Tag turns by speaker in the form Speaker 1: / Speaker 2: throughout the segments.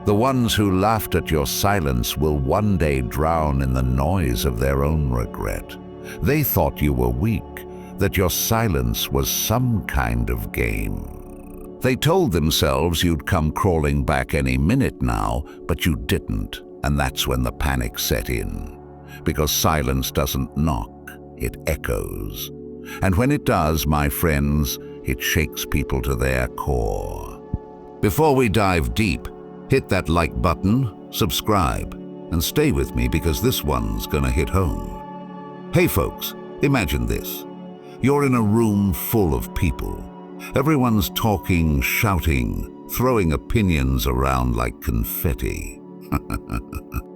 Speaker 1: The ones who laughed at your silence will one day drown in the noise of their own regret. They thought you were weak, that your silence was some kind of game. They told themselves you'd come crawling back any minute now, but you didn't, and that's when the panic set in. Because silence doesn't knock, it echoes. And when it does, my friends, it shakes people to their core. Before we dive deep, hit that like button, subscribe, and stay with me because this one's gonna hit home. Hey folks, imagine this. You're in a room full of people. Everyone's talking, shouting, throwing opinions around like confetti.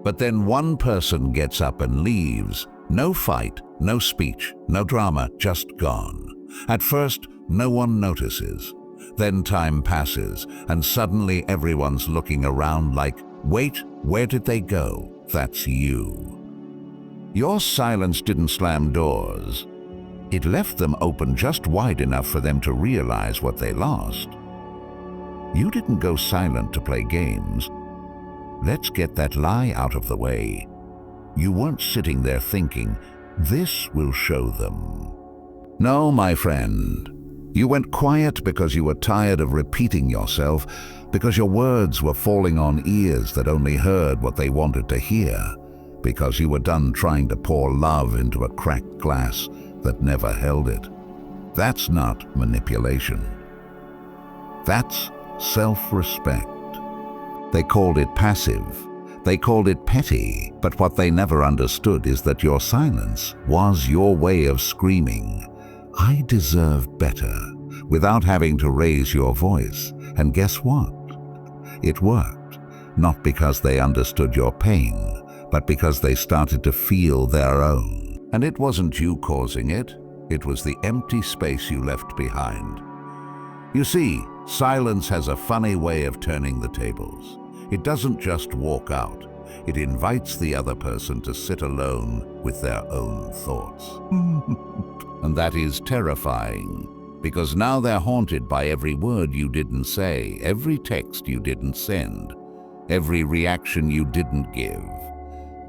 Speaker 1: But then one person gets up and leaves. No fight, no speech, no drama, just gone. At first, no one notices. Then time passes, and suddenly everyone's looking around like, wait, where did they go? That's you. Your silence didn't slam doors. It left them open just wide enough for them to realize what they lost. You didn't go silent to play games. Let's get that lie out of the way. You weren't sitting there thinking, this will show them. No, my friend. You went quiet because you were tired of repeating yourself, because your words were falling on ears that only heard what they wanted to hear, because you were done trying to pour love into a cracked glass that never held it. That's not manipulation. That's self-respect. They called it passive. They called it petty, but what they never understood is that your silence was your way of screaming, I deserve better, without having to raise your voice. And guess what? It worked, not because they understood your pain, but because they started to feel their own. And it wasn't you causing it. It was the empty space you left behind. You see, silence has a funny way of turning the tables. It doesn't just walk out. It invites the other person to sit alone with their own thoughts. And that is terrifying, because now they're haunted by every word you didn't say, every text you didn't send, every reaction you didn't give.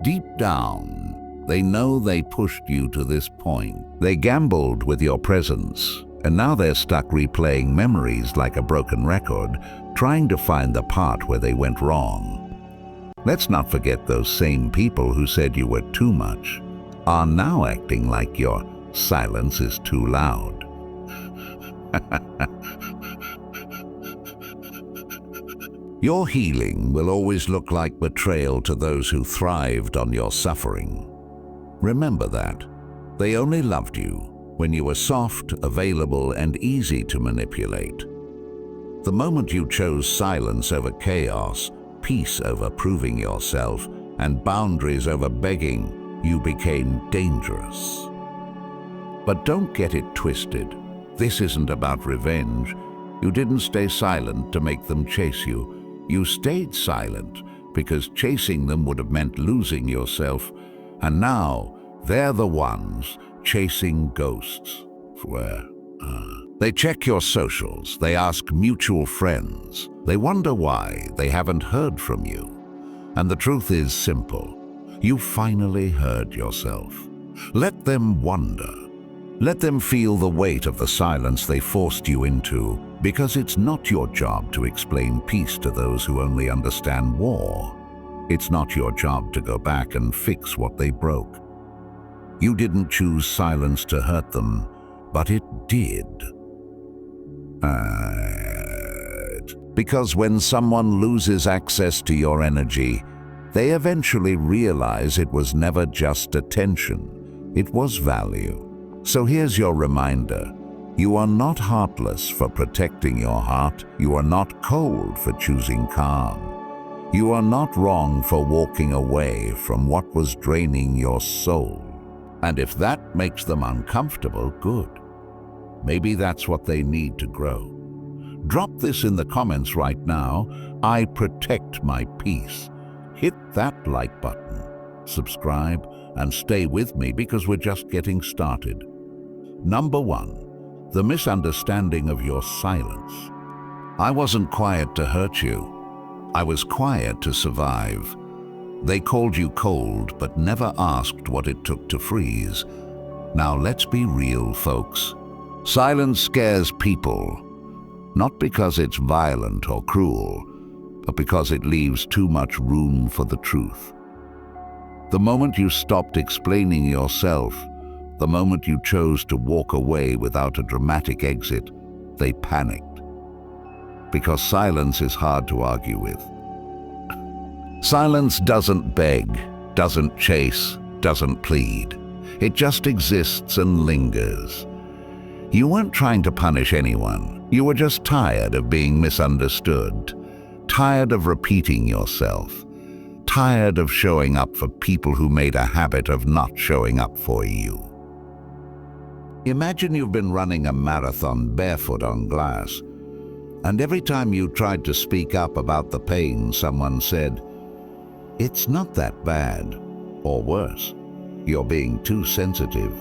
Speaker 1: Deep down, they know they pushed you to this point. They gambled with your presence, and now they're stuck replaying memories like a broken record, trying to find the part where they went wrong. Let's not forget those same people who said you were too much are now acting like your silence is too loud. Your healing will always look like betrayal to those who thrived on your suffering. Remember that. They only loved you when you were soft, available, and easy to manipulate. The moment you chose silence over chaos, peace over proving yourself, and boundaries over begging, you became dangerous. But don't get it twisted. This isn't about revenge. You didn't stay silent to make them chase you. You stayed silent because chasing them would have meant losing yourself. And now they're the ones chasing ghosts. They check your socials. They ask mutual friends. They wonder why they haven't heard from you. And the truth is simple. You finally heard yourself. Let them wonder. Let them feel the weight of the silence they forced you into, because it's not your job to explain peace to those who only understand war. It's not your job to go back and fix what they broke. You didn't choose silence to hurt them, but it did. Because when someone loses access to your energy, they eventually realize it was never just attention, it was value. So here's your reminder. You are not heartless for protecting your heart. You are not cold for choosing calm. You are not wrong for walking away from what was draining your soul. And if that makes them uncomfortable, good. Maybe that's what they need to grow. Drop this in the comments right now. I protect my peace. Hit that like button, subscribe, and stay with me because we're just getting started. Number 1, the misunderstanding of your silence. I wasn't quiet to hurt you. I was quiet to survive. They called you cold, but never asked what it took to freeze. Now let's be real, folks. Silence scares people, not because it's violent or cruel, but because it leaves too much room for the truth. The moment you stopped explaining yourself, the moment you chose to walk away without a dramatic exit, they panicked. Because silence is hard to argue with. Silence doesn't beg, doesn't chase, doesn't plead. It just exists and lingers. You weren't trying to punish anyone. You were just tired of being misunderstood, tired of repeating yourself, tired of showing up for people who made a habit of not showing up for you. Imagine you've been running a marathon barefoot on glass, and every time you tried to speak up about the pain, someone said, "It's not that bad," or worse, "You're being too sensitive."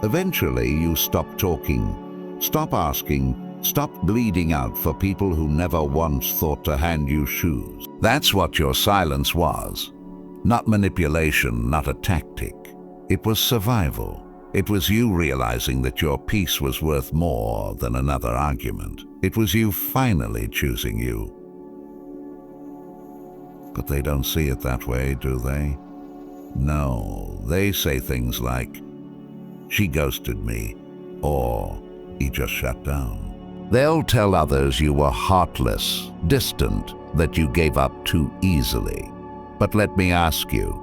Speaker 1: Eventually, you stop talking, stop asking, stop bleeding out for people who never once thought to hand you shoes. That's what your silence was. Not manipulation, not a tactic. It was survival. It was you realizing that your peace was worth more than another argument. It was you finally choosing you. But they don't see it that way, do they? No, they say things like, "She ghosted me," or "He just shut down." They'll tell others you were heartless, distant, that you gave up too easily. But let me ask you,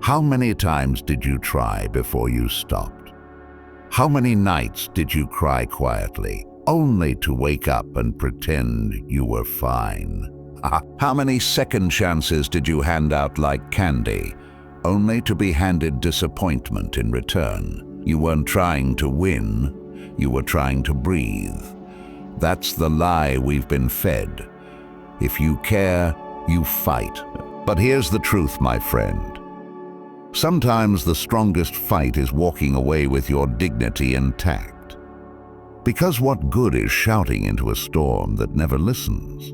Speaker 1: how many times did you try before you stopped? How many nights did you cry quietly, only to wake up and pretend you were fine? How many second chances did you hand out like candy, only to be handed disappointment in return? You weren't trying to win, you were trying to breathe. That's the lie we've been fed. If you care, you fight. But here's the truth, my friend. Sometimes the strongest fight is walking away with your dignity intact. Because what good is shouting into a storm that never listens?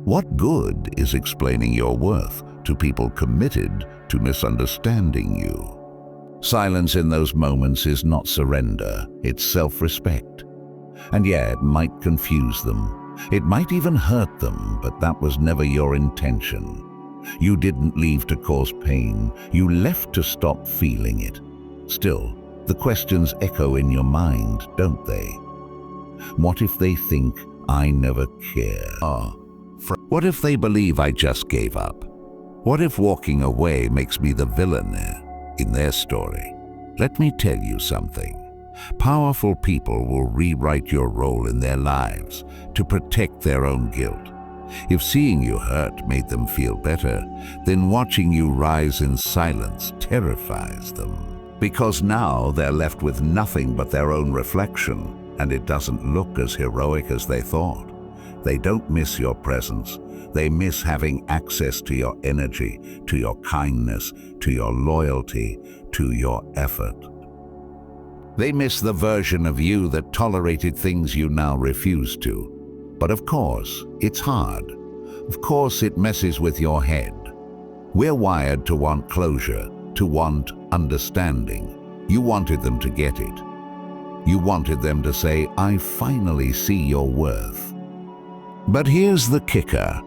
Speaker 1: What good is explaining your worth to people committed to misunderstanding you? Silence in those moments is not surrender, it's self-respect. And yeah, it might confuse them. It might even hurt them, but that was never your intention. You didn't leave to cause pain. You left to stop feeling it. Still, the questions echo in your mind, don't they? What if they think I never care? What if they believe I just gave up? What if walking away makes me the villain in their story? Let me tell you something. Powerful people will rewrite your role in their lives to protect their own guilt. If seeing you hurt made them feel better, then watching you rise in silence terrifies them. Because now they're left with nothing but their own reflection, and it doesn't look as heroic as they thought. They don't miss your presence. They miss having access to your energy, to your kindness, to your loyalty, to your effort. They miss the version of you that tolerated things you now refuse to. But of course, it's hard. Of course, it messes with your head. We're wired to want closure, to want understanding. You wanted them to get it. You wanted them to say, "I finally see your worth." But here's the kicker.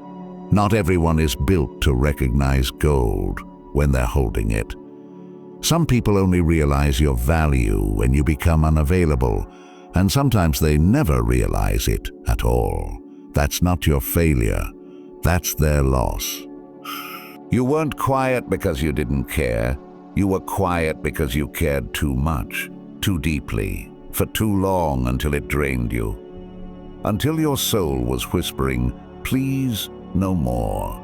Speaker 1: Not everyone is built to recognize gold when they're holding it. Some people only realize your value when you become unavailable, and sometimes they never realize it at all. That's not your failure. That's their loss. You weren't quiet because you didn't care. You were quiet because you cared too much, too deeply, for too long until it drained you. Until your soul was whispering, "Please, no more."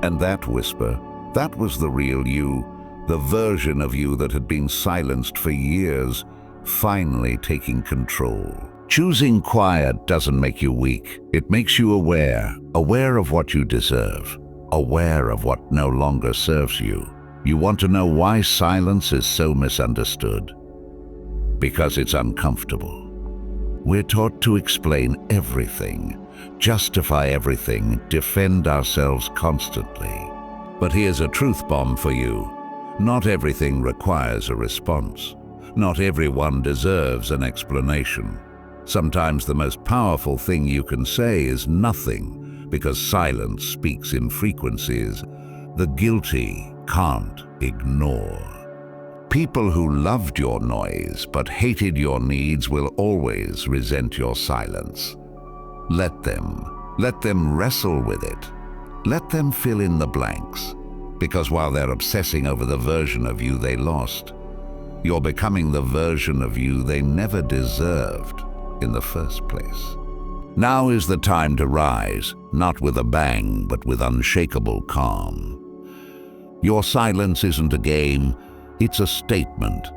Speaker 1: And that whisper, that was the real you, the version of you that had been silenced for years, finally taking control. Choosing quiet doesn't make you weak. It makes you aware of what you deserve, aware of what no longer serves you. You want to know why silence is so misunderstood? Because it's uncomfortable. We're taught to explain everything, justify everything, defend ourselves constantly. But here's a truth bomb for you. Not everything requires a response. Not everyone deserves an explanation. Sometimes the most powerful thing you can say is nothing, because silence speaks in frequencies the guilty can't ignore. People who loved your noise but hated your needs will always resent your silence. Let them wrestle with it. Let them fill in the blanks, because while they're obsessing over the version of you they lost, you're becoming the version of you they never deserved in the first place. Now is the time to rise, not with a bang, but with unshakable calm. Your silence isn't a game, it's a statement,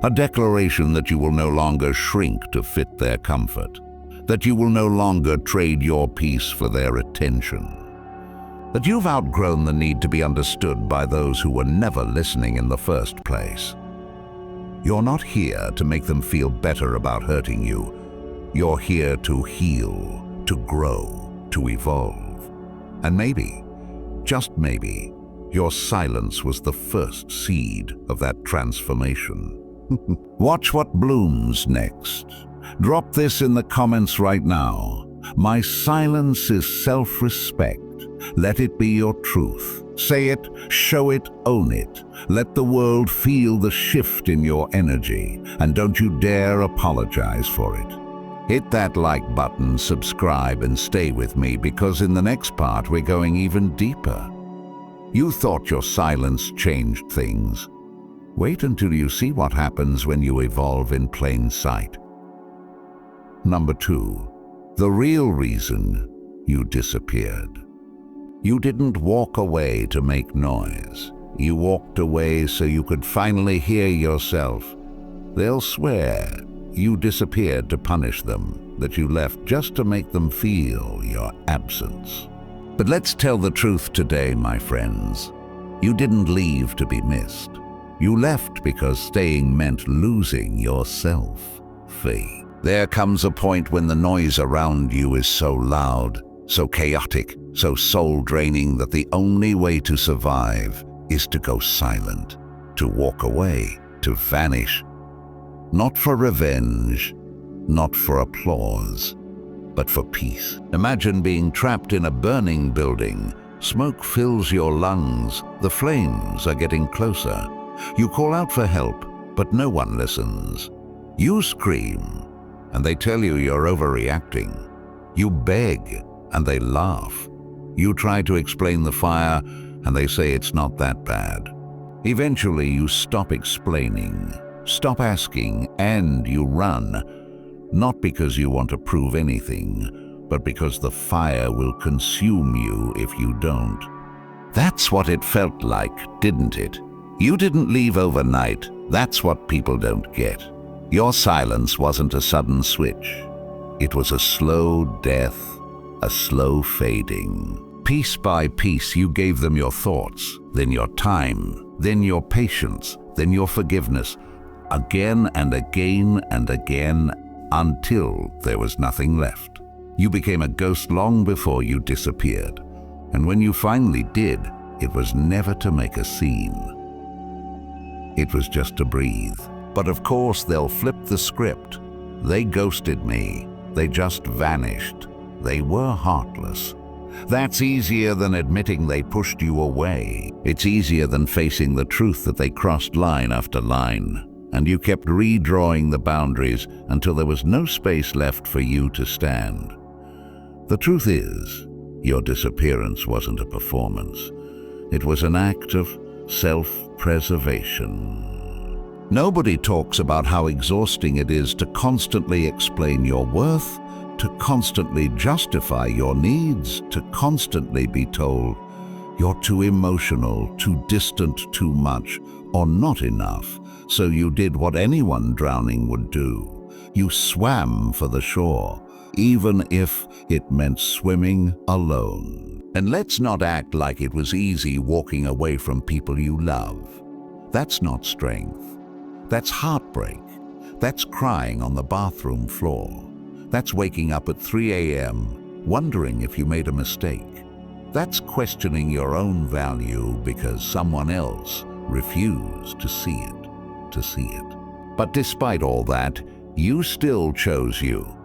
Speaker 1: a declaration that you will no longer shrink to fit their comfort, that you will no longer trade your peace for their attention, that you've outgrown the need to be understood by those who were never listening in the first place. You're not here to make them feel better about hurting you. You're here to heal, to grow, to evolve. And maybe, just maybe, your silence was the first seed of that transformation. Watch what blooms next. Drop this in the comments right now. My silence is self-respect. Let it be your truth. Say it, show it, own it. Let the world feel the shift in your energy, and don't you dare apologize for it. Hit that like button, subscribe, and stay with me, because in the next part we're going even deeper. You thought your silence changed things. Wait until you see what happens when you evolve in plain sight. Number 2, the real reason you disappeared. You didn't walk away to make noise. You walked away so you could finally hear yourself. They'll swear you disappeared to punish them, that you left just to make them feel your absence. But let's tell the truth today, my friends. You didn't leave to be missed. You left because staying meant losing yourself. Fee. There comes a point when the noise around you is so loud, so chaotic, so soul-draining that the only way to survive is to go silent, to walk away, to vanish. Not for revenge, not for applause, but for peace. Imagine being trapped in a burning building. Smoke fills your lungs. The flames are getting closer. You call out for help, but no one listens. You scream, and they tell you you're overreacting. You beg, and they laugh. You try to explain the fire, and they say it's not that bad. Eventually, you stop explaining, stop asking, and you run. Not because you want to prove anything, but because the fire will consume you if you don't. That's what it felt like, didn't it? You didn't leave overnight. That's what people don't get. Your silence wasn't a sudden switch. It was a slow death, a slow fading. Piece by piece, you gave them your thoughts, then your time, then your patience, then your forgiveness, again and again and again, until there was nothing left. You became a ghost long before you disappeared. And when you finally did, it was never to make a scene. It was just to breathe. But of course, they'll flip the script. They ghosted me. They just vanished. They were heartless. That's easier than admitting they pushed you away. It's easier than facing the truth that they crossed line after line. And you kept redrawing the boundaries until there was no space left for you to stand. The truth is, your disappearance wasn't a performance. It was an act of self-preservation. Nobody talks about how exhausting it is to constantly explain your worth, to constantly justify your needs, to constantly be told you're too emotional, too distant, too much, or not enough. So you did what anyone drowning would do. You swam for the shore, even if it meant swimming alone. And let's not act like it was easy walking away from people you love. That's not strength. That's heartbreak. That's crying on the bathroom floor. That's waking up at 3 a.m. wondering if you made a mistake. That's questioning your own value because someone else refused to see it. But despite all that, you still chose you.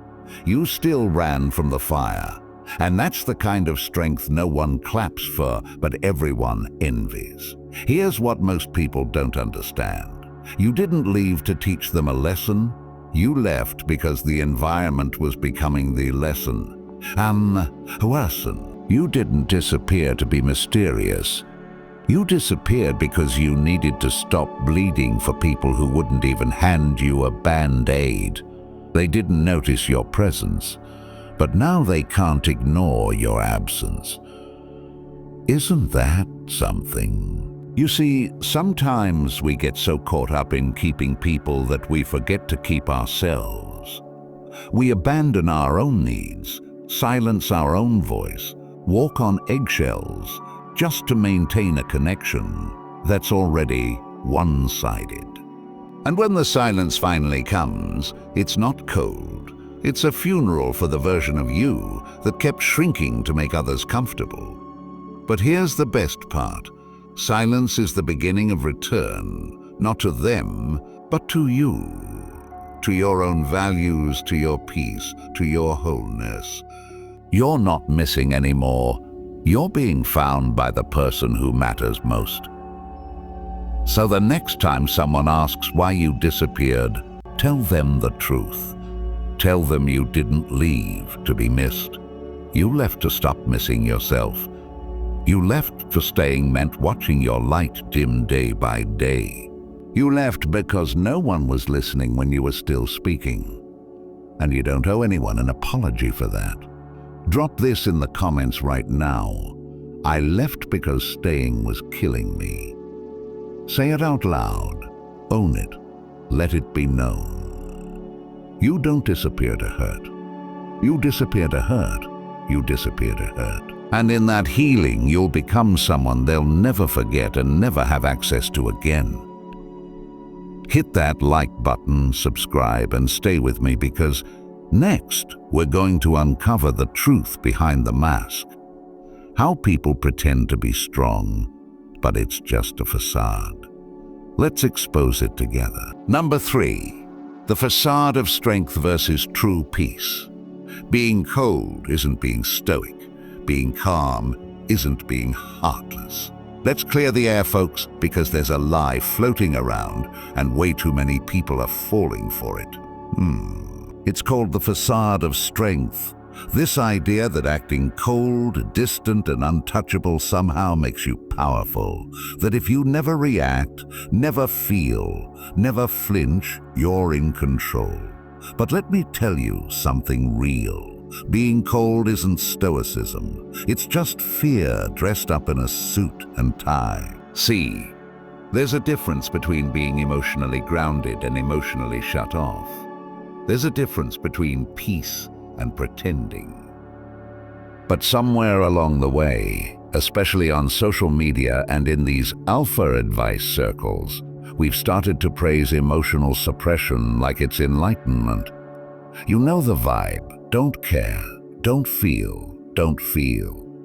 Speaker 1: You still ran from the fire. And that's the kind of strength no one claps for, but everyone envies. Here's what most people don't understand. You didn't leave to teach them a lesson. You left because the environment was becoming the lesson. You didn't disappear to be mysterious. You disappeared because you needed to stop bleeding for people who wouldn't even hand you a band-aid. They didn't notice your presence, but now they can't ignore your absence. Isn't that something? You see, sometimes we get so caught up in keeping people that we forget to keep ourselves. We abandon our own needs, silence our own voice, walk on eggshells, just to maintain a connection that's already one-sided. And when the silence finally comes, it's not cold. It's a funeral for the version of you that kept shrinking to make others comfortable. But here's the best part. Silence is the beginning of return, not to them, but to you. To your own values, to your peace, to your wholeness. You're not missing anymore. You're being found by the person who matters most. So the next time someone asks why you disappeared, tell them the truth. Tell them you didn't leave to be missed. You left to stop missing yourself. You left for staying meant watching your light dim day by day. You left because no one was listening when you were still speaking. And you don't owe anyone an apology for that. Drop this in the comments right now. I left because staying was killing me. Say it out loud. Own it. Let it be known. You don't disappear to hurt. You disappear to hurt. You disappear to hurt. And in that healing, you'll become someone they'll never forget and never have access to again. Hit that like button, subscribe, and stay with me because next, we're going to uncover the truth behind the mask. How people pretend to be strong, but it's just a facade. Let's expose it together. Number 3, the facade of strength versus true peace. Being cold isn't being stoic. Being calm isn't being heartless. Let's clear the air, folks, because there's a lie floating around and way too many people are falling for it. It's called the facade of strength. This idea that acting cold, distant, and untouchable somehow makes you powerful. That if you never react, never feel, never flinch, you're in control. But let me tell you something real. Being cold isn't stoicism. It's just fear dressed up in a suit and tie. See, there's a difference between being emotionally grounded and emotionally shut off. There's a difference between peace and pretending. But somewhere along the way, especially on social media and in these alpha advice circles, we've started to praise emotional suppression like it's enlightenment. You know the vibe. Don't care, don't feel,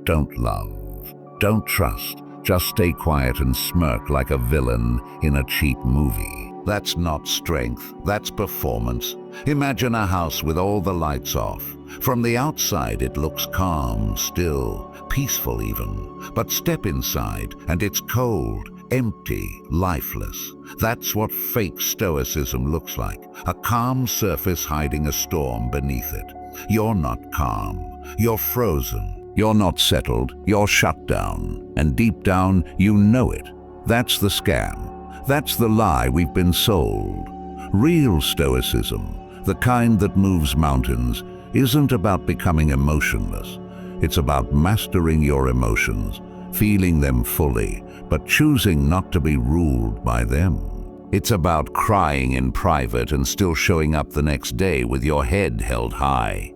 Speaker 1: don't love, don't trust. Just stay quiet and smirk like a villain in a cheap movie. That's not strength, that's performance. Imagine a house with all the lights off. From the outside it looks calm, still, peaceful even. But step inside and it's cold, empty, lifeless. That's what fake stoicism looks like. A calm surface hiding a storm beneath it. You're not calm. You're frozen. You're not settled. You're shut down. And deep down, you know it. That's the scam. That's the lie we've been sold. Real stoicism, the kind that moves mountains, isn't about becoming emotionless. It's about mastering your emotions, feeling them fully, but choosing not to be ruled by them. It's about crying in private and still showing up the next day with your head held high.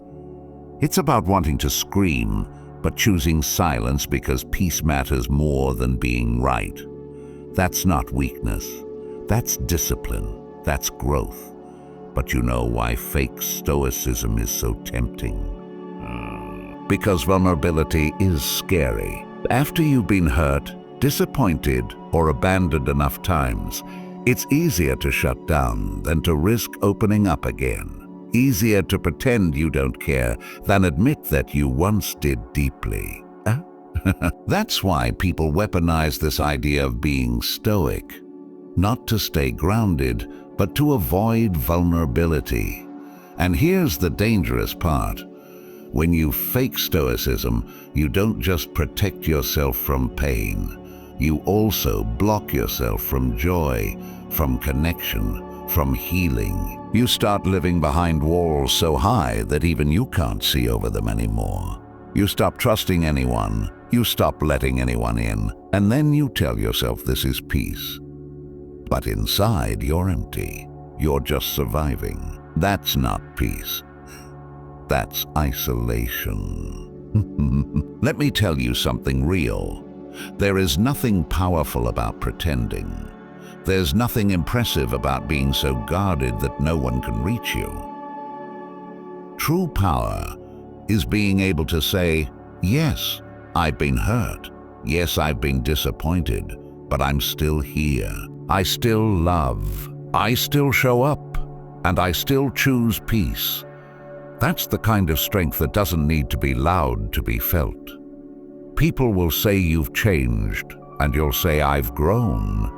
Speaker 1: It's about wanting to scream, but choosing silence because peace matters more than being right. That's not weakness. That's discipline. That's growth. But you know why fake stoicism is so tempting? Because vulnerability is scary. After you've been hurt, disappointed, or abandoned enough times, it's easier to shut down than to risk opening up again. Easier to pretend you don't care than admit that you once did deeply. That's why people weaponize this idea of being stoic. Not to stay grounded, but to avoid vulnerability. And here's the dangerous part. When you fake stoicism, you don't just protect yourself from pain. You also block yourself from joy, from connection, from healing. You start living behind walls so high that even you can't see over them anymore. You stop trusting anyone. You stop letting anyone in. And then you tell yourself this is peace. But inside, you're empty. You're just surviving. That's not peace. That's isolation. Let me tell you something real. There is nothing powerful about pretending. There's nothing impressive about being so guarded that no one can reach you. True power is being able to say, yes, I've been hurt. Yes, I've been disappointed, but I'm still here. I still love. I still show up, and I still choose peace. That's the kind of strength that doesn't need to be loud to be felt. People will say you've changed, and you'll say I've grown.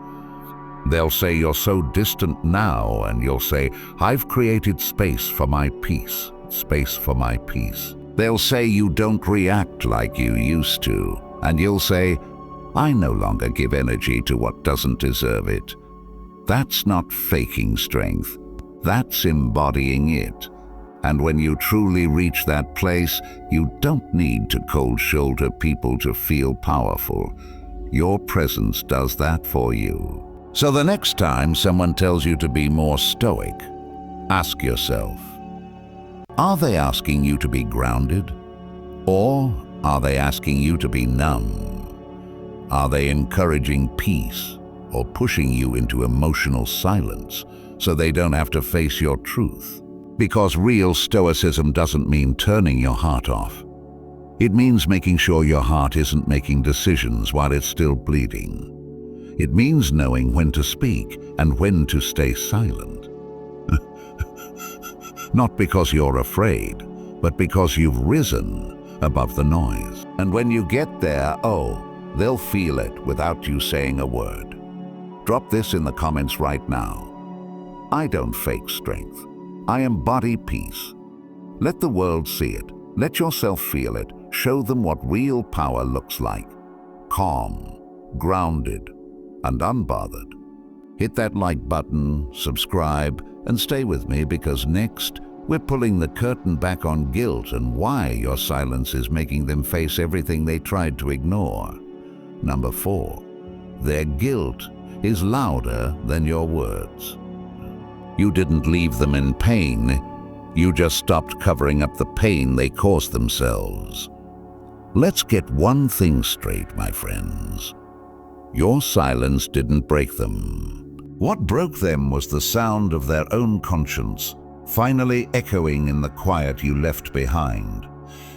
Speaker 1: They'll say you're so distant now, and you'll say I've created space for my peace, space for my peace. They'll say you don't react like you used to, and you'll say I no longer give energy to what doesn't deserve it. That's not faking strength. That's embodying it. And when you truly reach that place, you don't need to cold shoulder people to feel powerful. Your presence does that for you. So the next time someone tells you to be more stoic, ask yourself, are they asking you to be grounded? Or are they asking you to be numb? Are they encouraging peace or pushing you into emotional silence so they don't have to face your truth? Because real stoicism doesn't mean turning your heart off. It means making sure your heart isn't making decisions while it's still bleeding. It means knowing when to speak and when to stay silent. Not because you're afraid, but because you've risen above the noise. And when you get there, they'll feel it without you saying a word. Drop this in the comments right now. I don't fake strength. I embody peace. Let the world see it. Let yourself feel it. Show them what real power looks like. Calm, grounded, and unbothered. Hit that like button, subscribe, and stay with me because next, we're pulling the curtain back on guilt and why your silence is making them face everything they tried to ignore. Number 4, their guilt is louder than your words. You didn't leave them in pain. You just stopped covering up the pain they caused themselves. Let's get one thing straight, my friends. Your silence didn't break them. What broke them was the sound of their own conscience, finally echoing in the quiet you left behind.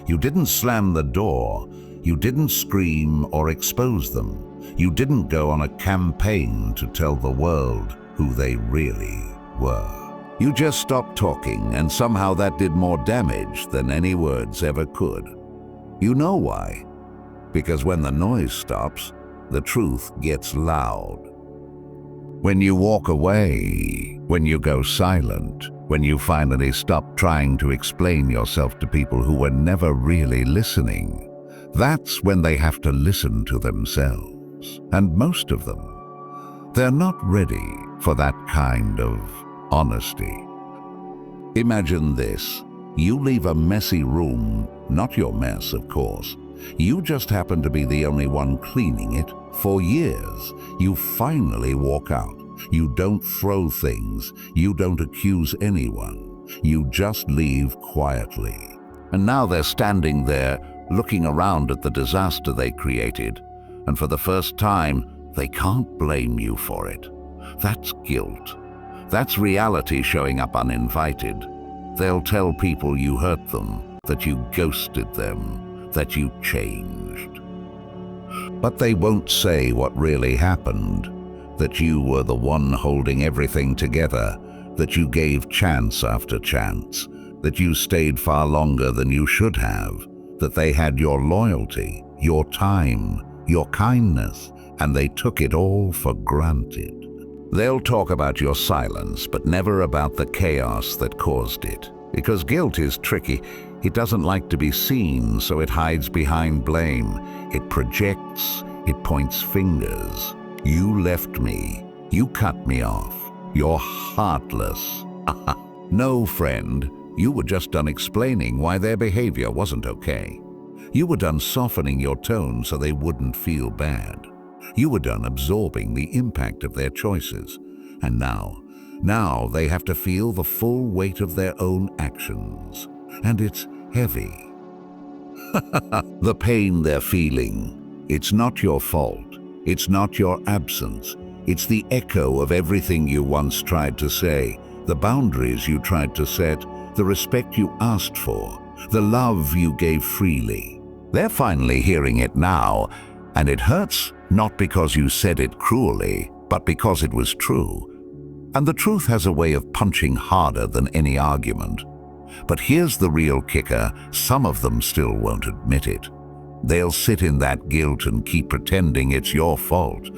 Speaker 1: You didn't slam the door. You didn't scream or expose them. You didn't go on a campaign to tell the world who they really were. You just stopped talking, and somehow that did more damage than any words ever could. You know why? Because when the noise stops, the truth gets loud. When you walk away, when you go silent, when you finally stop trying to explain yourself to people who were never really listening, that's when they have to listen to themselves. And most of them, they're not ready for that kind of honesty. Imagine this. You leave a messy room, not your mess, of course. You just happen to be the only one cleaning it for years. You finally walk out. You don't throw things. You don't accuse anyone. You just leave quietly. And now they're standing there, looking around at the disaster they created. And for the first time, they can't blame you for it. That's guilt. That's reality showing up uninvited. They'll tell people you hurt them. that you ghosted them, that you changed. But they won't say what really happened, that you were the one holding everything together, that you gave chance after chance, that you stayed far longer than you should have, that they had your loyalty, your time, your kindness, and they took it all for granted. They'll talk about your silence, but never about the chaos that caused it. Because guilt is tricky. It doesn't like to be seen, so it hides behind blame. It projects, it points fingers. You left me. You cut me off. You're heartless. No, friend, you were just done explaining why their behavior wasn't okay. You were done softening your tone so they wouldn't feel bad. You were done absorbing the impact of their choices. And now they have to feel the full weight of their own actions. And it's heavy. The pain they're feeling, it's not your fault. It's not your absence. It's the echo of everything you once tried to say, the boundaries you tried to set, the respect you asked for, the love you gave freely. They're finally hearing it now, and it hurts not because you said it cruelly, but because it was true. And the truth has a way of punching harder than any argument. But here's the real kicker, some of them still won't admit it. They'll sit in that guilt and keep pretending it's your fault.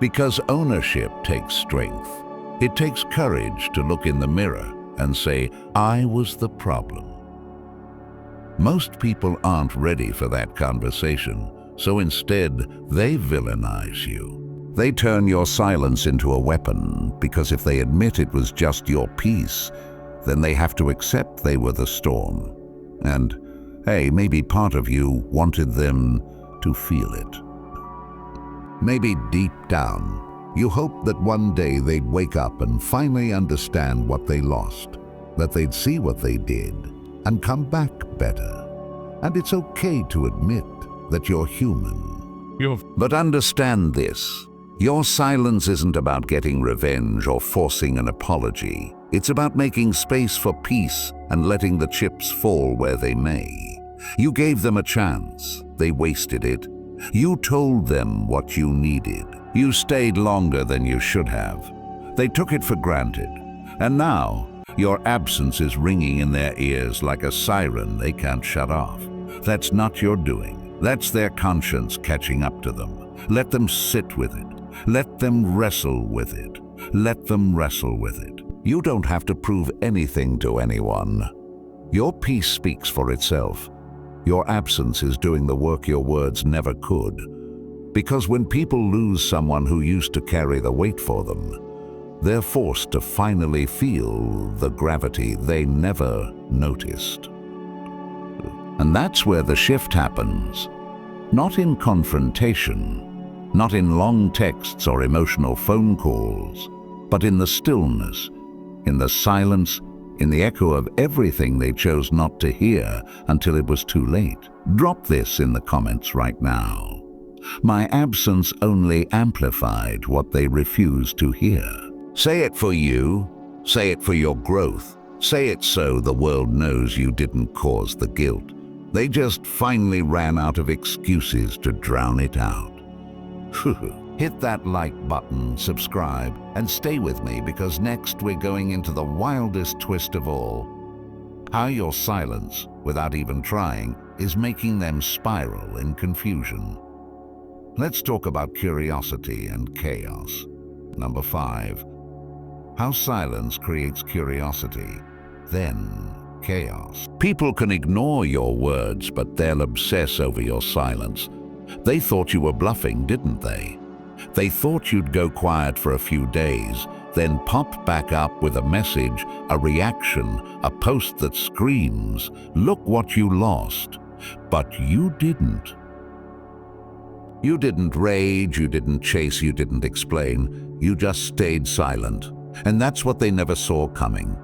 Speaker 1: Because ownership takes strength. It takes courage to look in the mirror and say, I was the problem. Most people aren't ready for that conversation, so instead they villainize you. They turn your silence into a weapon, because if they admit it was just your peace, then they have to accept they were the storm. And, hey, maybe part of you wanted them to feel it. Maybe deep down, you hoped that one day they'd wake up and finally understand what they lost, that they'd see what they did, and come back better. And it's okay to admit that you're human. But understand this. Your silence isn't about getting revenge or forcing an apology. It's about making space for peace and letting the chips fall where they may. You gave them a chance. They wasted it. You told them what you needed. You stayed longer than you should have. They took it for granted. And now, your absence is ringing in their ears like a siren they can't shut off. That's not your doing. That's their conscience catching up to them. Let them sit with it. Let them wrestle with it. Let them wrestle with it. You don't have to prove anything to anyone. Your peace speaks for itself. Your absence is doing the work your words never could. Because when people lose someone who used to carry the weight for them, they're forced to finally feel the gravity they never noticed. And that's where the shift happens. Not in confrontation, not in long texts or emotional phone calls, but in the stillness, in the silence, in the echo of everything they chose not to hear until it was too late. Drop this in the comments right now. My absence only amplified what they refused to hear. Say it for you. Say it for your growth. Say it so the world knows you didn't cause the guilt. They just finally ran out of excuses to drown it out. Hit that like button, subscribe, and stay with me, because next we're going into the wildest twist of all. How your silence, without even trying, is making them spiral in confusion. Let's talk about curiosity and chaos. Number 5. How silence creates curiosity, then chaos. People can ignore your words, but they'll obsess over your silence. They thought you were bluffing, didn't they? They thought you'd go quiet for a few days, then pop back up with a message, a reaction, a post that screams, "Look what you lost." But you didn't. You didn't rage, you didn't chase, you didn't explain. You just stayed silent. And that's what they never saw coming.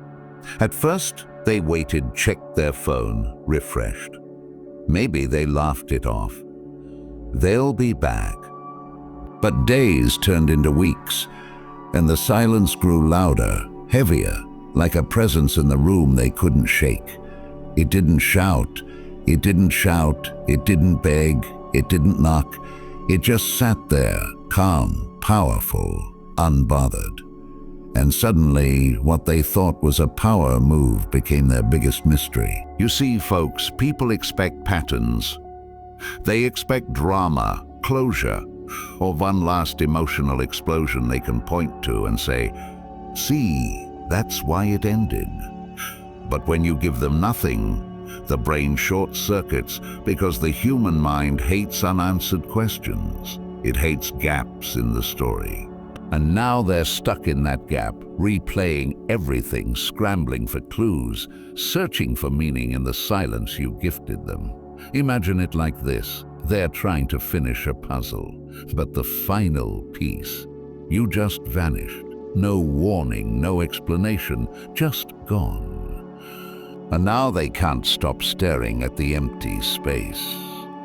Speaker 1: At first, they waited, checked their phone, refreshed. Maybe they laughed it off. They'll be back. But days turned into weeks, and the silence grew louder, heavier, like a presence in the room they couldn't shake. It didn't shout, it didn't shout, it didn't beg, it didn't knock. It just sat there, calm, powerful, unbothered. And suddenly, what they thought was a power move became their biggest mystery. You see, folks, people expect patterns. They expect drama, closure, or one last emotional explosion they can point to and say, "See, that's why it ended." But when you give them nothing, the brain short-circuits because the human mind hates unanswered questions. It hates gaps in the story. And now they're stuck in that gap, replaying everything, scrambling for clues, searching for meaning in the silence you gifted them. Imagine it like this. They're trying to finish a puzzle, but the final piece, you just vanished. No warning, no explanation, just gone. And now they can't stop staring at the empty space.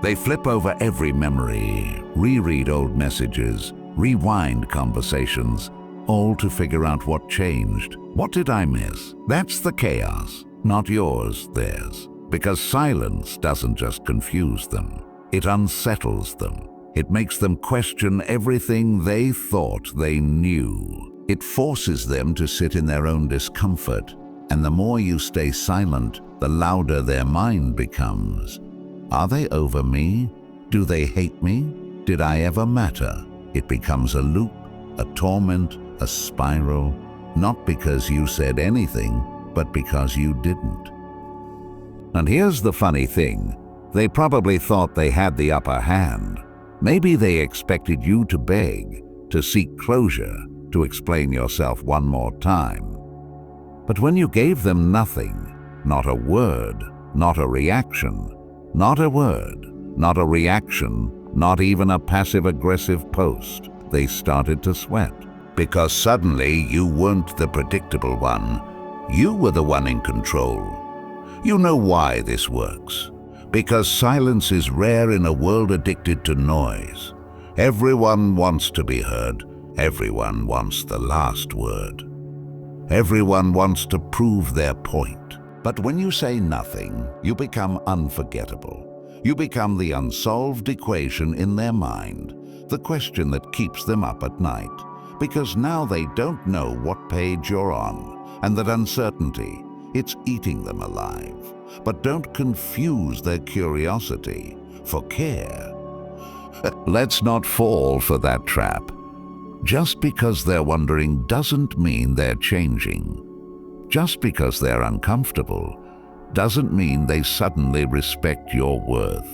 Speaker 1: They flip over every memory, reread old messages, rewind conversations, all to figure out what changed. What did I miss? That's the chaos, not yours, theirs. Because silence doesn't just confuse them, it unsettles them. It makes them question everything they thought they knew. It forces them to sit in their own discomfort, and the more you stay silent, the louder their mind becomes. Are they over me? Do they hate me? Did I ever matter? It becomes a loop, a torment, a spiral, not because you said anything, but because you didn't. And here's the funny thing. They probably thought they had the upper hand. Maybe they expected you to beg, to seek closure, to explain yourself one more time. But when you gave them nothing, not a word, not a reaction, not a word, not a reaction, not even a passive-aggressive post, they started to sweat. Because suddenly you weren't the predictable one. You were the one in control. You know why this works. Because silence is rare in a world addicted to noise. Everyone wants to be heard. Everyone wants the last word. Everyone wants to prove their point. But when you say nothing, you become unforgettable. You become the unsolved equation in their mind, the question that keeps them up at night. Because now they don't know what page you're on, and that uncertainty, it's eating them alive. But don't confuse their curiosity for care. Let's not fall for that trap. Just because they're wondering doesn't mean they're changing. Just because they're uncomfortable doesn't mean they suddenly respect your worth.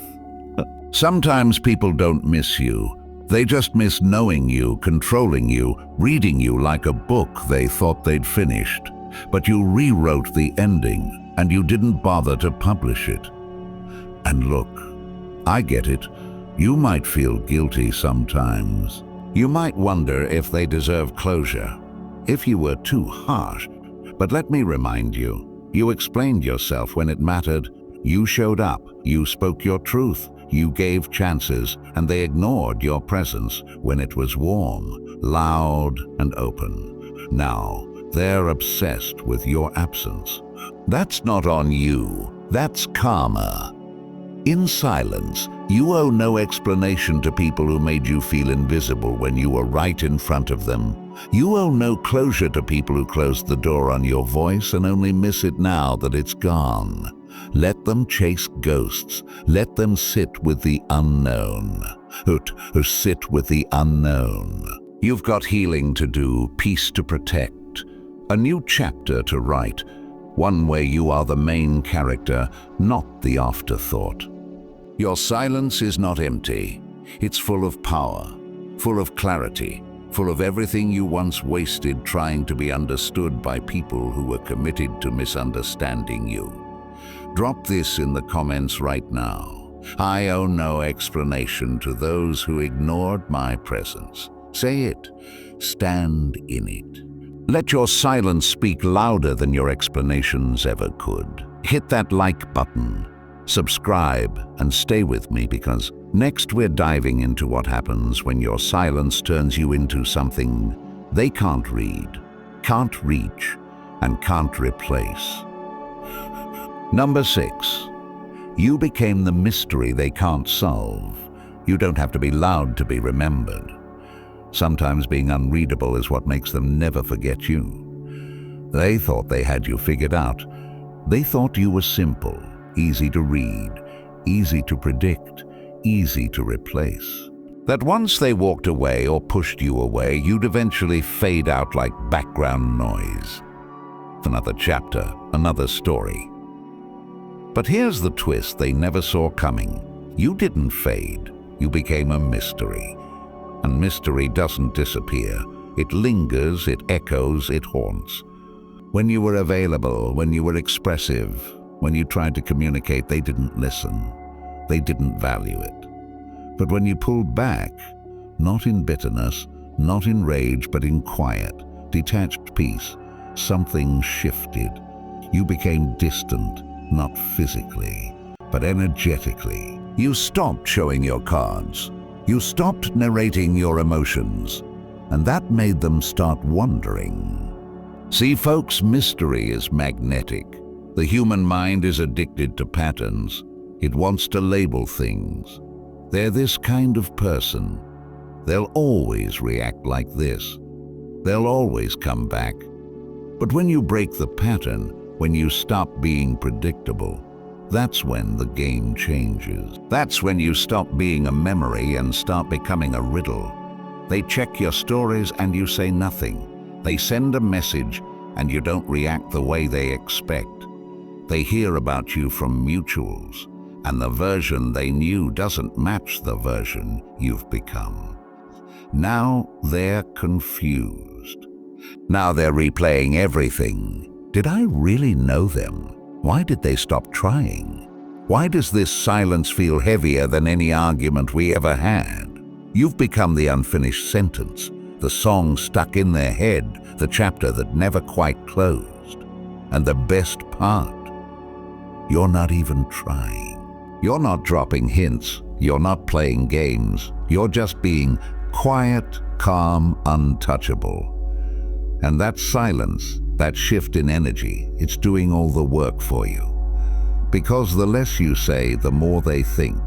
Speaker 1: Sometimes people don't miss you. They just miss knowing you, controlling you, reading you like a book they thought they'd finished. But you rewrote the ending, and you didn't bother to publish it. And look, I get it. You might feel guilty sometimes. You might wonder if they deserve closure, if you were too harsh. But let me remind you, you explained yourself when it mattered. You showed up, you spoke your truth, you gave chances, and they ignored your presence when it was warm, loud, and open. Now, they're obsessed with your absence. That's not on you, that's karma. In silence, you owe no explanation to people who made you feel invisible when you were right in front of them. You owe no closure to people who closed the door on your voice and only miss it now that it's gone. Let them chase ghosts. Let them sit with the unknown. Who sit with the unknown. You've got healing to do, peace to protect, a new chapter to write, one where you are the main character, not the afterthought. Your silence is not empty. It's full of power, full of clarity, full of everything you once wasted trying to be understood by people who were committed to misunderstanding you. Drop this in the comments right now. I owe no explanation to those who ignored my presence. Say it. Stand in it. Let your silence speak louder than your explanations ever could. Hit that like button, subscribe, and stay with me because next we're diving into what happens when your silence turns you into something they can't read, can't reach, and can't replace. Number 6. You became the mystery they can't solve. You don't have to be loud to be remembered. Sometimes being unreadable is what makes them never forget you. They thought they had you figured out. They thought you were simple, easy to read, easy to predict, easy to replace. That once they walked away or pushed you away, you'd eventually fade out like background noise. Another chapter, another story. But here's the twist they never saw coming. You didn't fade. You became a mystery. And mystery doesn't disappear. It lingers, it echoes, it haunts. When you were available, when you were expressive, when you tried to communicate, they didn't listen. They didn't value it. But when you pulled back, not in bitterness, not in rage, but in quiet, detached peace, something shifted. You became distant, not physically, but energetically. You stopped showing your cards. You stopped narrating your emotions. And that made them start wondering. See, folks, mystery is magnetic. The human mind is addicted to patterns. It wants to label things. They're this kind of person. They'll always react like this. They'll always come back. But when you break the pattern, when you stop being predictable, that's when the game changes. That's when you stop being a memory and start becoming a riddle. They check your stories and you say nothing. They send a message and you don't react the way they expect. They hear about you from mutuals, and the version they knew doesn't match the version you've become. Now they're confused. Now they're replaying everything. Did I really know them? Why did they stop trying? Why does this silence feel heavier than any argument we ever had? You've become the unfinished sentence, the song stuck in their head, the chapter that never quite closed. And the best part, you're not even trying. You're not dropping hints. You're not playing games. You're just being quiet, calm, untouchable. And that silence, that shift in energy, it's doing all the work for you. Because the less you say, the more they think.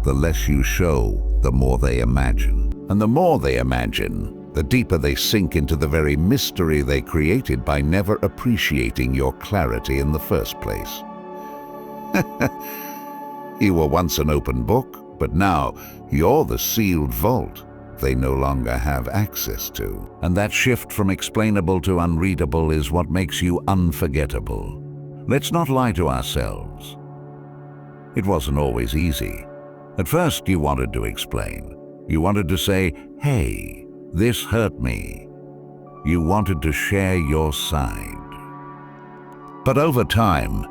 Speaker 1: The less you show, the more they imagine. And the more they imagine, the deeper they sink into the very mystery they created by never appreciating your clarity in the first place. You were once an open book, but now you're the sealed vault they no longer have access to. And that shift from explainable to unreadable is what makes you unforgettable. Let's not lie to ourselves. It wasn't always easy. At first you wanted to explain. You wanted to say, hey, this hurt me. You wanted to share your side. But over time,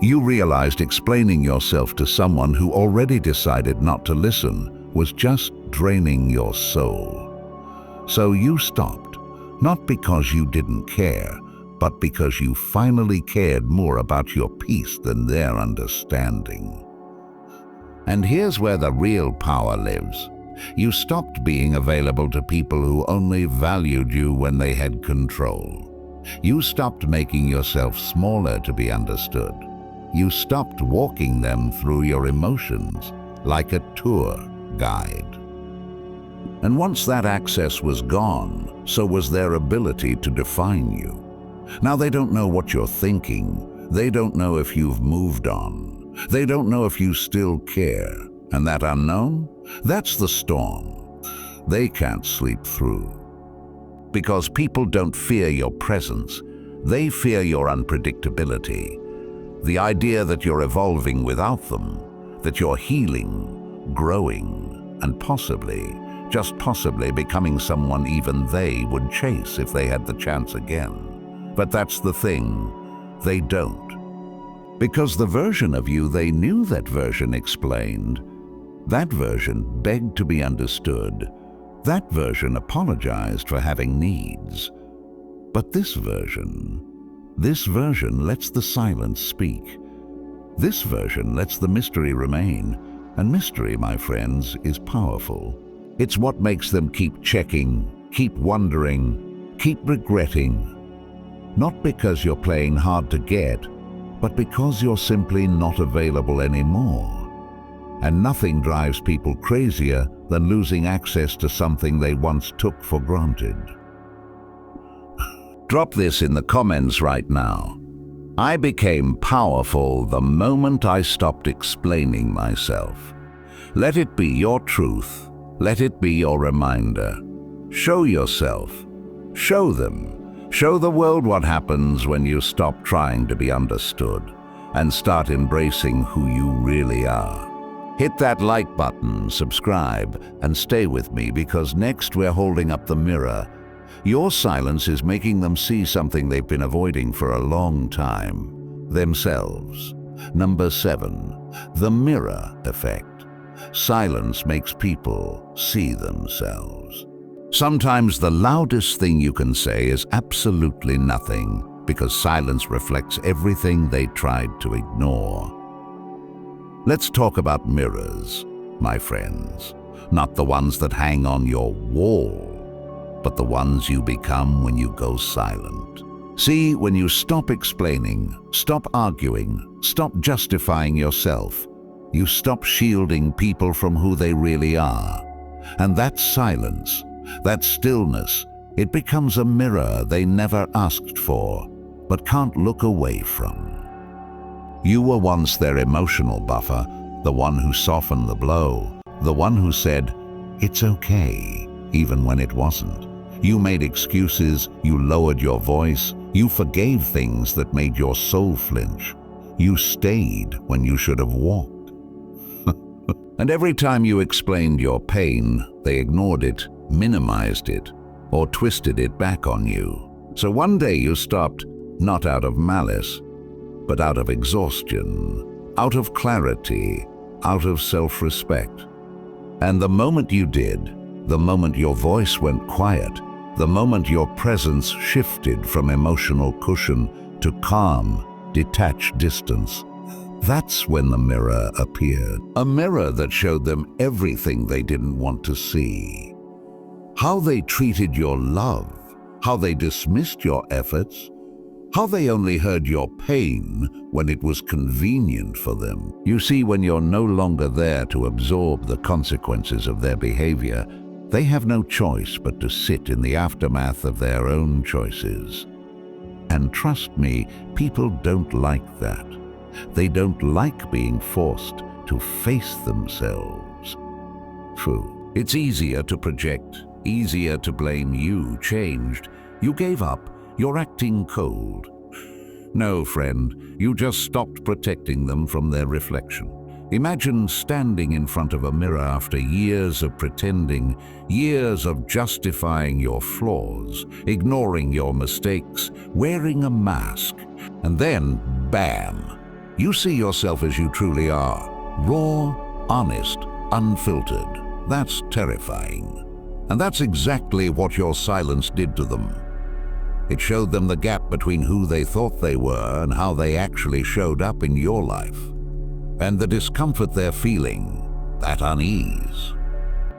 Speaker 1: you realized explaining yourself to someone who already decided not to listen was just draining your soul. So you stopped, not because you didn't care, but because you finally cared more about your peace than their understanding. And here's where the real power lives. You stopped being available to people who only valued you when they had control. You stopped making yourself smaller to be understood. You stopped walking them through your emotions like a tour guide. And once that access was gone, so was their ability to define you. Now they don't know what you're thinking. They don't know if you've moved on. They don't know if you still care. And that unknown, that's the storm they can't sleep through. Because people don't fear your presence. They fear your unpredictability. The idea that you're evolving without them, that you're healing, growing, and possibly, just possibly becoming someone even they would chase if they had the chance again. But that's the thing, they don't. Because the version of you they knew that version explained, that version begged to be understood, that version apologized for having needs. But this version lets the silence speak. This version lets the mystery remain. And mystery, my friends, is powerful. It's what makes them keep checking, keep wondering, keep regretting. Not because you're playing hard to get, but because you're simply not available anymore. And nothing drives people crazier than losing access to something they once took for granted. Drop this in the comments right now. I became powerful the moment I stopped explaining myself. Let it be your truth. Let it be your reminder. Show yourself. Show them. Show the world what happens when you stop trying to be understood and start embracing who you really are. Hit that like button, subscribe, and stay with me, because next we're holding up the mirror. Your silence is making them see something they've been avoiding for a long time: themselves. Number 7, the mirror effect. Silence makes people see themselves. Sometimes the loudest thing you can say is absolutely nothing, because silence reflects everything they tried to ignore. Let's talk about mirrors, my friends. Not the ones that hang on your wall, but the ones you become when you go silent. See, when you stop explaining, stop arguing, stop justifying yourself, you stop shielding people from who they really are. And that silence, that stillness, it becomes a mirror they never asked for, but can't look away from. You were once their emotional buffer, the one who softened the blow, the one who said, "It's okay," even when it wasn't. You made excuses, you lowered your voice, you forgave things that made your soul flinch. You stayed when you should have walked. And every time you explained your pain, they ignored it, minimized it, or twisted it back on you. So one day you stopped, not out of malice, but out of exhaustion, out of clarity, out of self-respect. And the moment you did, the moment your voice went quiet, the moment your presence shifted from emotional cushion to calm, detached distance, that's when the mirror appeared. A mirror that showed them everything they didn't want to see. How they treated your love, how they dismissed your efforts, how they only heard your pain when it was convenient for them. You see, when you're no longer there to absorb the consequences of their behavior, they have no choice but to sit in the aftermath of their own choices. And trust me, people don't like that. They don't like being forced to face themselves. True. It's easier to project, easier to blame. You changed. You gave up. You're acting cold. No, friend, you just stopped protecting them from their reflection. Imagine standing in front of a mirror after years of pretending, years of justifying your flaws, ignoring your mistakes, wearing a mask, and then, bam, you see yourself as you truly are, raw, honest, unfiltered. That's terrifying. And that's exactly what your silence did to them. It showed them the gap between who they thought they were and how they actually showed up in your life. And the discomfort they're feeling, that unease,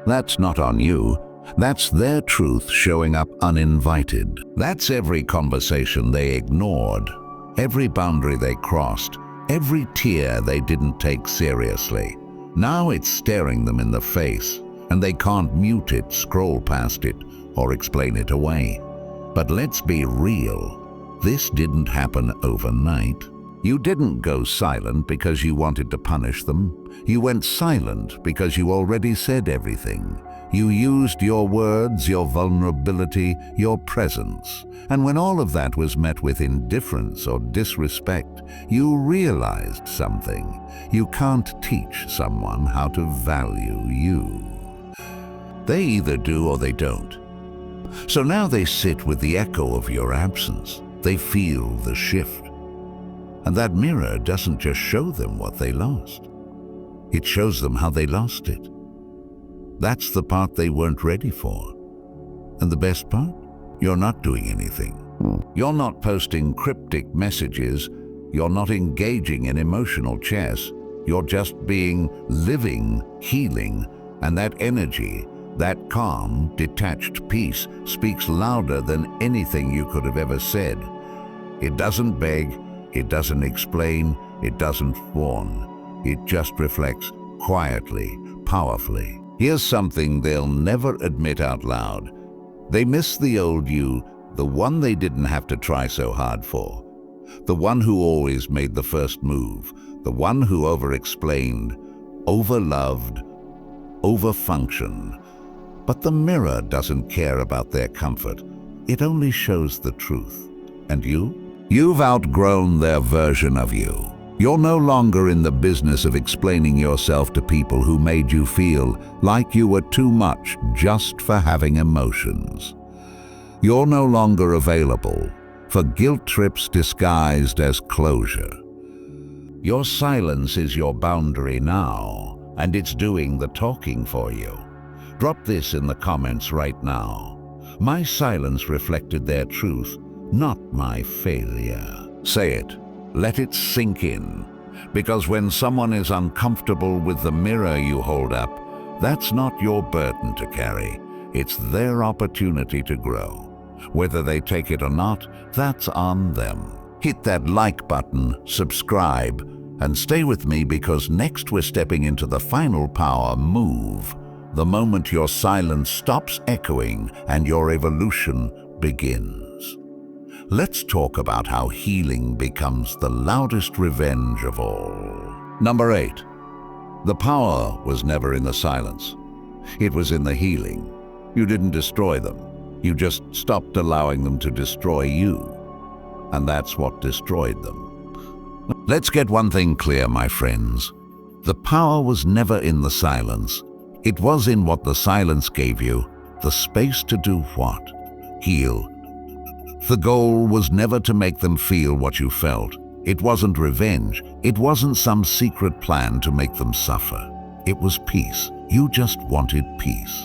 Speaker 1: that's not on you. That's their truth showing up uninvited. That's every conversation they ignored, every boundary they crossed, every tear they didn't take seriously. Now it's staring them in the face, and they can't mute it, scroll past it, or explain it away. But let's be real. This didn't happen overnight. You didn't go silent because you wanted to punish them. You went silent because you already said everything. You used your words, your vulnerability, your presence. And when all of that was met with indifference or disrespect, you realized something. You can't teach someone how to value you. They either do or they don't. So now they sit with the echo of your absence. They feel the shift. And that mirror doesn't just show them what they lost. It shows them how they lost it. That's the part they weren't ready for. And the best part? You're not doing anything. You're not posting cryptic messages. You're not engaging in emotional chess. You're just being, living, healing. And that energy, that calm, detached peace speaks louder than anything you could have ever said. It doesn't beg, it doesn't explain, it doesn't warn. It just reflects quietly, powerfully. Here's something they'll never admit out loud. They miss the old you, the one they didn't have to try so hard for. The one who always made the first move, the one who over-explained, over-loved, over-functioned. But the mirror doesn't care about their comfort. It only shows the truth. And you? You've outgrown their version of you. You're no longer in the business of explaining yourself to people who made you feel like you were too much just for having emotions. You're no longer available for guilt trips disguised as closure. Your silence is your boundary now, and it's doing the talking for you. Drop this in the comments right now. My silence reflected their truth, not my failure. Say it. Let it sink in. Because when someone is uncomfortable with the mirror you hold up, that's not your burden to carry. It's their opportunity to grow. Whether they take it or not, that's on them. Hit that like button, subscribe, and stay with me because next we're stepping into the final power move. The moment your silence stops echoing and your evolution begins. Let's talk about how healing becomes the loudest revenge of all. Number 8. The power was never in the silence. It was in the healing. You didn't destroy them. You just stopped allowing them to destroy you. And that's what destroyed them. Let's get one thing clear, my friends. The power was never in the silence. It was in what the silence gave you, the space to do what? Heal. The goal was never to make them feel what you felt. It wasn't revenge. It wasn't some secret plan to make them suffer. It was peace. You just wanted peace.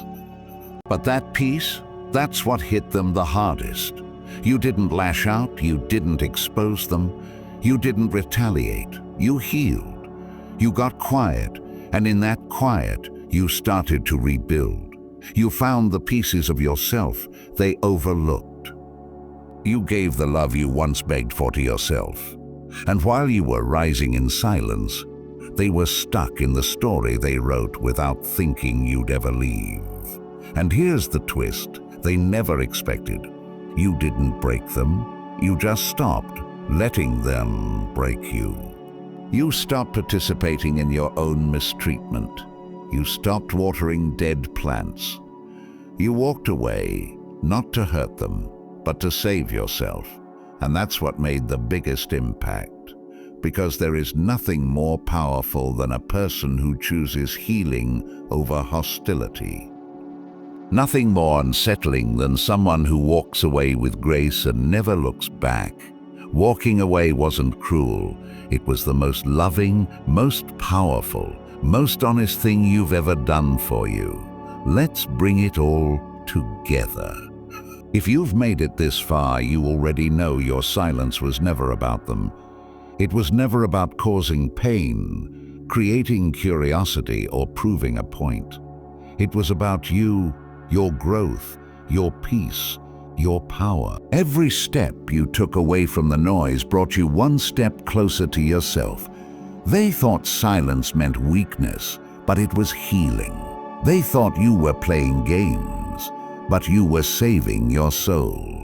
Speaker 1: But that peace, that's what hit them the hardest. You didn't lash out. You didn't expose them. You didn't retaliate. You healed. You got quiet. And in that quiet, you started to rebuild. You found the pieces of yourself they overlooked. You gave the love you once begged for to yourself. And while you were rising in silence, they were stuck in the story they wrote without thinking you'd ever leave. And here's the twist they never expected. You didn't break them. You just stopped letting them break you. You stopped participating in your own mistreatment. You stopped watering dead plants. You walked away, not to hurt them, but to save yourself. And that's what made the biggest impact. Because there is nothing more powerful than a person who chooses healing over hostility. Nothing more unsettling than someone who walks away with grace and never looks back. Walking away wasn't cruel. It was the most loving, most powerful, most honest thing you've ever done for you. Let's bring it all together. If you've made it this far, you already know your silence was never about them. It was never about causing pain, creating curiosity, or proving a point. It was about you, your growth, your peace, your power. Every step you took away from the noise brought you one step closer to yourself. They thought silence meant weakness, but it was healing. They thought you were playing games, but you were saving your soul.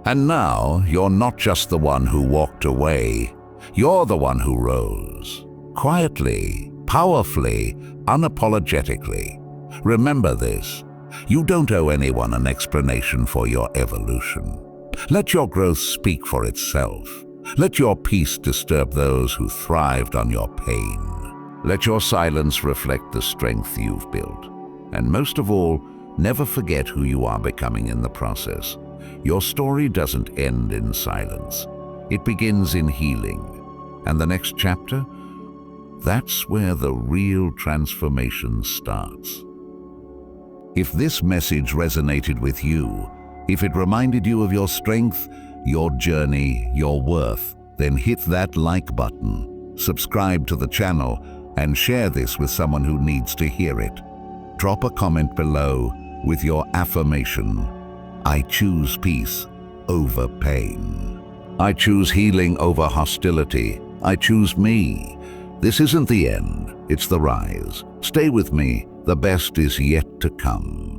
Speaker 1: And now you're not just the one who walked away. You're the one who rose. Quietly, powerfully, unapologetically. Remember this. You don't owe anyone an explanation for your evolution. Let your growth speak for itself. Let your peace disturb those who thrived on your pain. Let your silence reflect the strength you've built. And most of all, never forget who you are becoming in the process. Your story doesn't end in silence. It begins in healing. And the next chapter? That's where the real transformation starts. If this message resonated with you, if it reminded you of your strength, your journey, your worth, then hit that like button, subscribe to the channel, and share this with someone who needs to hear it. Drop a comment below with your affirmation, I choose peace over pain. I choose healing over hostility. I choose me. This isn't the end, it's the rise. Stay with me, the best is yet to come.